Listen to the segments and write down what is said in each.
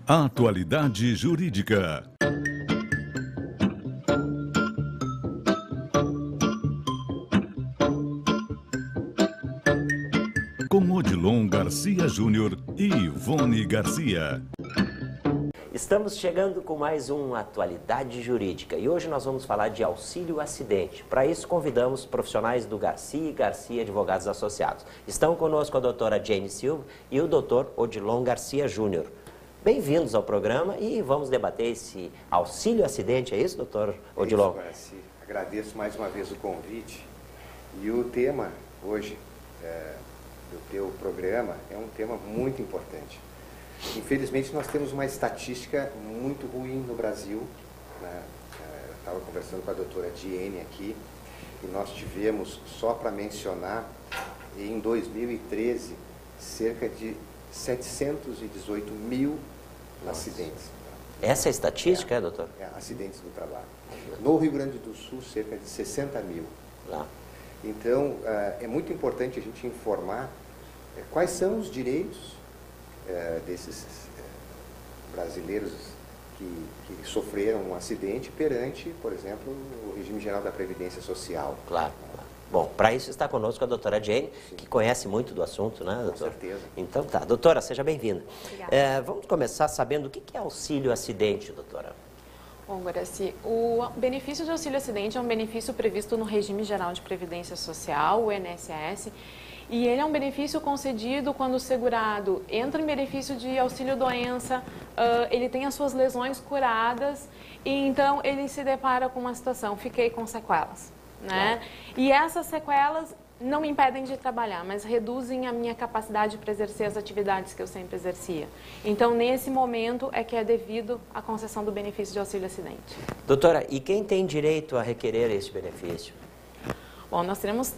Atualidade Jurídica. Com Odilon Garcia Júnior e Ivone Garcia. Estamos chegando com mais um Atualidade Jurídica e hoje nós vamos falar de auxílio acidente. Para isso convidamos profissionais do Garcia e Garcia Advogados Associados. Estão conosco a doutora Jane Silva e o doutor Odilon Garcia Júnior. Bem-vindos ao programa e vamos debater esse auxílio acidente, é isso, doutor Odilon? É isso, Garcia. Agradeço mais uma vez o convite e o tema hoje do teu programa é um tema muito importante. Infelizmente, nós temos uma estatística muito ruim no Brasil, né? Eu estava conversando com a doutora Diene aqui, e nós tivemos, só para mencionar, em 2013, cerca de 718 mil acidentes. Essa é a estatística, doutor? Acidentes do trabalho. No Rio Grande do Sul, cerca de 60 mil. Lá. Então, é muito importante a gente informar quais são os direitos desses brasileiros que sofreram um acidente perante, por exemplo, o regime geral da Previdência Social. Claro. Bom, para isso está conosco a doutora Jane, que conhece muito do assunto, né, doutor? Com certeza. Então tá, doutora, seja bem-vinda. Obrigada. Vamos começar sabendo o que é auxílio acidente, doutora? Bom, Guaraci, o benefício de auxílio acidente é um benefício previsto no regime geral de Previdência Social, o INSS, e ele é um benefício concedido quando o segurado entra em benefício de auxílio-doença, ele tem as suas lesões curadas e então ele se depara com uma situação, fiquei com sequelas, né? E essas sequelas não me impedem de trabalhar, mas reduzem a minha capacidade para exercer as atividades que eu sempre exercia. Então, nesse momento é que é devido à concessão do benefício de auxílio-acidente. Doutora, e quem tem direito a requerer esse benefício? Bom, nós temos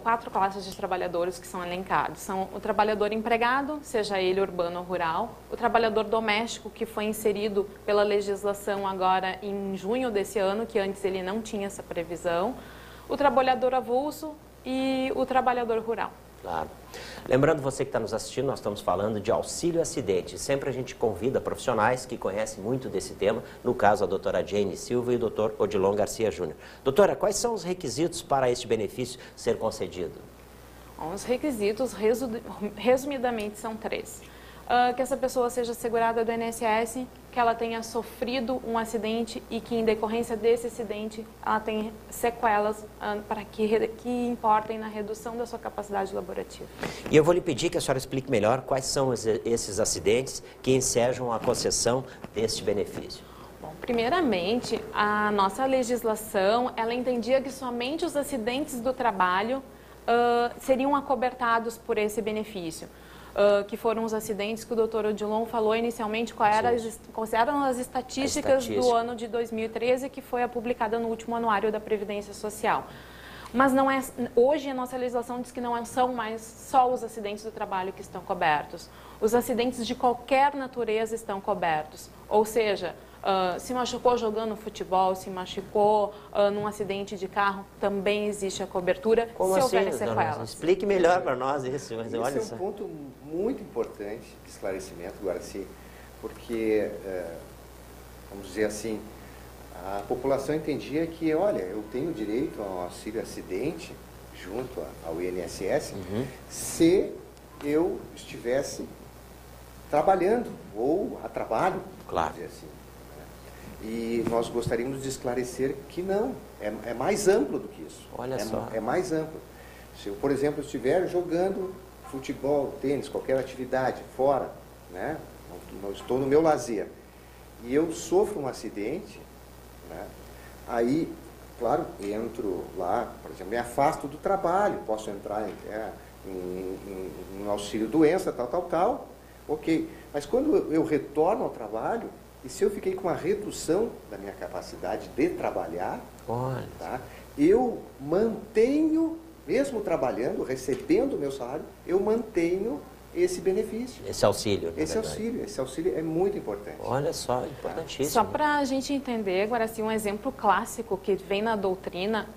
quatro classes de trabalhadores que são elencados. São o trabalhador empregado, seja ele urbano ou rural, o trabalhador doméstico, que foi inserido pela legislação agora em junho desse ano, que antes ele não tinha essa previsão, o trabalhador avulso e o trabalhador rural. Claro. Lembrando você que está nos assistindo, nós estamos falando de auxílio acidente. Sempre a gente convida profissionais que conhecem muito desse tema, no caso a doutora Jane Silva e o doutor Odilon Garcia Júnior. Doutora, quais são os requisitos para este benefício ser concedido? Bom, os requisitos, resumidamente, são três. Que essa pessoa seja segurada do INSS, que ela tenha sofrido um acidente e que, em decorrência desse acidente, ela tenha sequelas para que importem na redução da sua capacidade laborativa. E eu vou lhe pedir que a senhora explique melhor quais são esses acidentes que ensejam a concessão deste benefício. Bom, primeiramente, a nossa legislação, ela entendia que somente os acidentes do trabalho seriam acobertados por esse benefício. Que foram os acidentes que o doutor Odilon falou inicialmente, quais eram as estatísticas do ano de 2013, que foi publicada no último anuário da Previdência Social. Mas não é, hoje a nossa legislação diz que não são mais só os acidentes do trabalho que estão cobertos. Os acidentes de qualquer natureza estão cobertos, ou seja, se machucou jogando futebol, se machucou num acidente de carro, também existe a cobertura. Como se assim, houver sequelas. Explique melhor para nós isso. Mas olha Esse é um ponto muito importante de esclarecimento, Guaraci, porque, vamos dizer assim, a população entendia que, olha, eu tenho direito ao auxílio acidente junto ao INSS se eu estivesse trabalhando ou a trabalho, claro. Vamos dizer assim. E nós gostaríamos de esclarecer que não, é mais amplo do que isso. Olha só. É mais amplo. Se eu, por exemplo, estiver jogando futebol, tênis, qualquer atividade fora, né? Não estou no meu lazer, e eu sofro um acidente, né? Aí, claro, entro lá, por exemplo, me afasto do trabalho, posso entrar em auxílio doença, tal, ok. Mas quando eu retorno ao trabalho, e se eu fiquei com uma redução da minha capacidade de trabalhar, tá, eu mantenho, mesmo trabalhando, recebendo o meu salário, eu mantenho esse benefício. Esse auxílio. Esse auxílio é muito importante. Olha só, importantíssimo. Só para a gente entender, agora assim, um exemplo clássico que vem na doutrina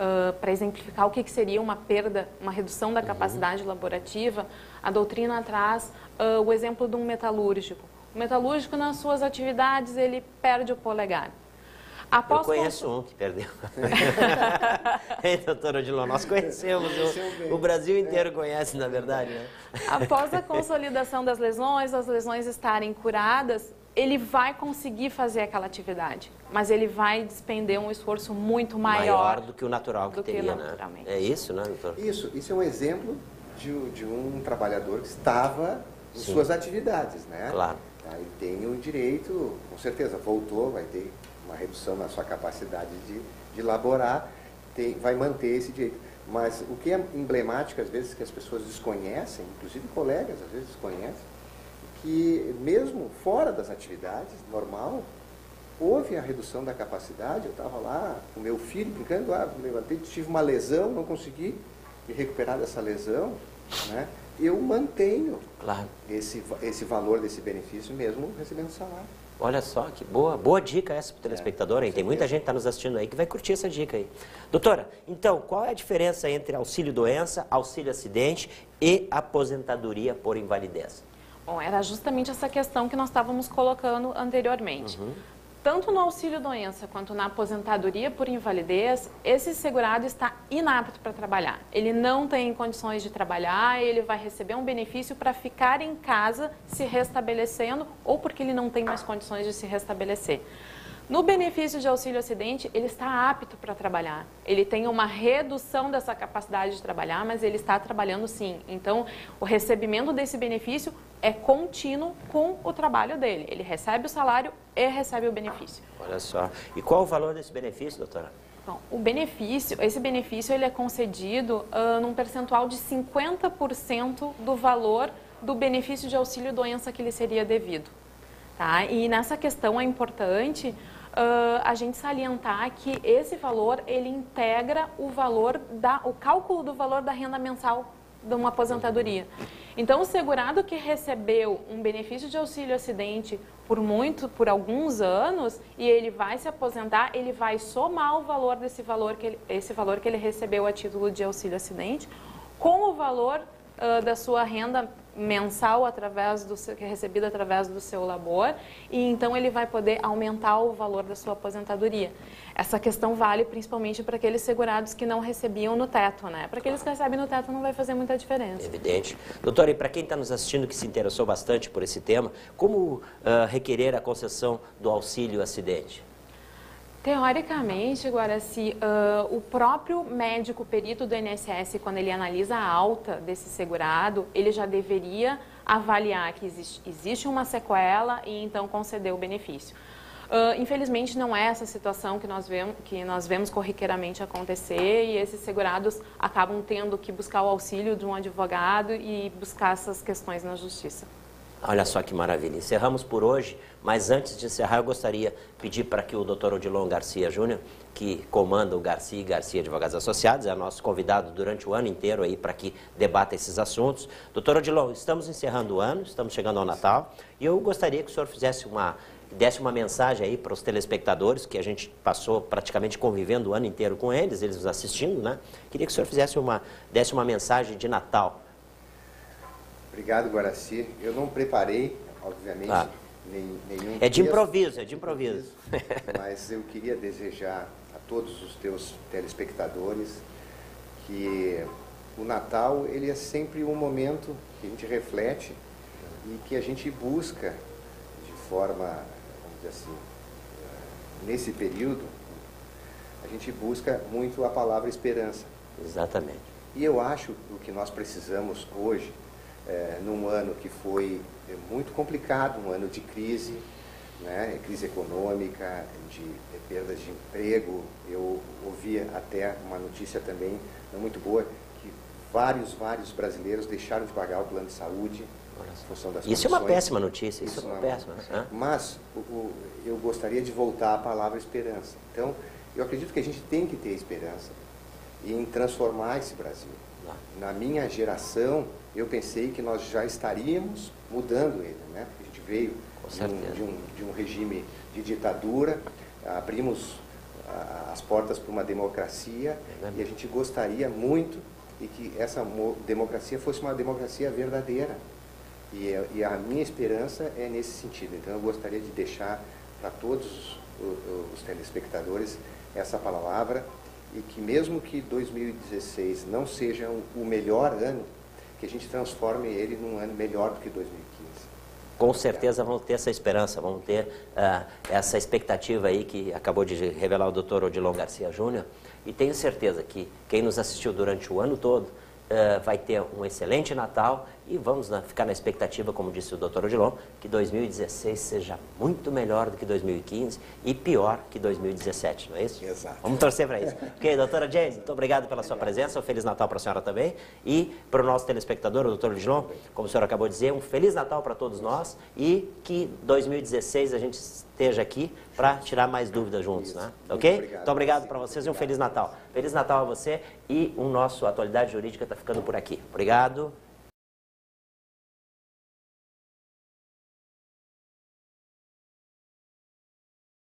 para exemplificar o que seria uma perda, uma redução da capacidade laborativa, a doutrina traz o exemplo de um metalúrgico. O metalúrgico, nas suas atividades, ele perde o polegar. Eu conheço um que perdeu. Hein, doutor Odilon? Nós conhecemos. O Brasil inteiro conhece, na verdade. Né? Após a consolidação das lesões, as lesões estarem curadas, ele vai conseguir fazer aquela atividade. Mas ele vai despender um esforço muito maior do que o natural que teria, né? É isso, né, doutor? Isso é um exemplo de um trabalhador que estava em suas atividades, né? Claro. Ele tem o direito, com certeza, voltou, vai ter uma redução na sua capacidade de elaborar, vai manter esse direito. Mas o que é emblemático, às vezes, que as pessoas desconhecem, inclusive colegas, às vezes desconhecem, que mesmo fora das atividades, normal, houve a redução da capacidade. Eu estava lá com meu filho brincando, me levantei, tive uma lesão, não consegui me recuperar dessa lesão, né? Eu mantenho esse valor desse benefício mesmo recebendo salário. Olha só, que boa dica essa para o telespectador, hein? Tem muita gente que está nos assistindo aí que vai curtir essa dica aí. Doutora, então, qual é a diferença entre auxílio-doença, auxílio-acidente e aposentadoria por invalidez? Bom, era justamente essa questão que nós estávamos colocando anteriormente. Tanto no auxílio-doença quanto na aposentadoria por invalidez, esse segurado está inapto para trabalhar. Ele não tem condições de trabalhar, ele vai receber um benefício para ficar em casa se restabelecendo ou porque ele não tem mais condições de se restabelecer. No benefício de auxílio-acidente, ele está apto para trabalhar. Ele tem uma redução dessa capacidade de trabalhar, mas ele está trabalhando sim. Então, o recebimento desse benefício é contínuo com o trabalho dele. Ele recebe o salário e recebe o benefício. Olha só. E qual o valor desse benefício, doutora? Bom, esse benefício ele é concedido num percentual de 50% do valor do benefício de auxílio-doença que lhe seria devido. Tá? E nessa questão é importante a gente salientar que esse valor, ele integra o cálculo do valor da renda mensal de uma aposentadoria. Então, o segurado que recebeu um benefício de auxílio-acidente por alguns anos e ele vai se aposentar, ele vai somar o valor esse valor que ele recebeu a título de auxílio-acidente com o valor da sua renda mensal que é recebida através do seu labor, e então ele vai poder aumentar o valor da sua aposentadoria. Essa questão vale principalmente para aqueles segurados que não recebiam no teto, né? Para aqueles que recebem no teto não vai fazer muita diferença. Evidente. Doutora, e para quem está nos assistindo que se interessou bastante por esse tema, como requerer a concessão do auxílio-acidente? Teoricamente, Guaraci, o próprio médico perito do INSS, quando ele analisa a alta desse segurado, ele já deveria avaliar que existe uma sequela e então conceder o benefício. Infelizmente, não é essa situação que nós vemos corriqueiramente acontecer e esses segurados acabam tendo que buscar o auxílio de um advogado e buscar essas questões na justiça. Olha só que maravilha. Encerramos por hoje, mas antes de encerrar eu gostaria de pedir para que o Dr. Odilon Garcia Júnior, que comanda o Garcia e Garcia Advogados Associados, é nosso convidado durante o ano inteiro aí para que debata esses assuntos. Dr. Odilon, estamos encerrando o ano, estamos chegando ao Natal e eu gostaria que o senhor desse uma mensagem aí para os telespectadores, que a gente passou praticamente convivendo o ano inteiro com eles nos assistindo, né? Queria que o senhor desse uma mensagem de Natal. Obrigado, Guaraci. Eu não preparei, obviamente, nenhum É de improviso. Mas eu queria desejar a todos os teus telespectadores que o Natal, ele é sempre um momento que a gente reflete e que a gente busca de forma, vamos dizer assim, nesse período, a gente busca muito a palavra esperança. Exatamente. E eu acho que o que nós precisamos hoje, num ano que foi muito complicado, um ano de crise, né, crise econômica, de perdas de emprego. Eu ouvi até uma notícia também não muito boa, que vários brasileiros deixaram de pagar o plano de saúde em função das condições. Isso é uma péssima notícia, isso é uma péssima. Mas eu gostaria de voltar à palavra esperança. Então, eu acredito que a gente tem que ter esperança em transformar esse Brasil. Na minha geração, eu pensei que nós já estaríamos mudando ele, né? Porque a gente veio de um regime de ditadura, abrimos as portas para uma democracia e a gente gostaria muito de que essa democracia fosse uma democracia verdadeira. E a minha esperança é nesse sentido. Então eu gostaria de deixar para todos os telespectadores essa palavra, e que mesmo que 2016 não seja o melhor ano, que a gente transforme ele num ano melhor do que 2015. Com certeza vamos ter essa esperança, vamos ter essa expectativa aí que acabou de revelar o Dr. Odilon Garcia Júnior, e tenho certeza que quem nos assistiu durante o ano todo vai ter um excelente Natal, e vamos ficar na expectativa, como disse o Dr. Odilon, que 2016 seja muito melhor do que 2015 e pior que 2017, não é isso? Exato. Vamos torcer para isso. Ok, doutora Jane, muito obrigado pela sua presença, um Feliz Natal para a senhora também, e para o nosso telespectador, o Dr. Odilon, como o senhor acabou de dizer, um Feliz Natal para todos nós, e que 2016 a gente esteja aqui para tirar mais dúvidas juntos, né? Ok? Muito obrigado para vocês e um Feliz Natal. Feliz Natal a você, e o nosso Atualidade Jurídica está ficando por aqui. Obrigado.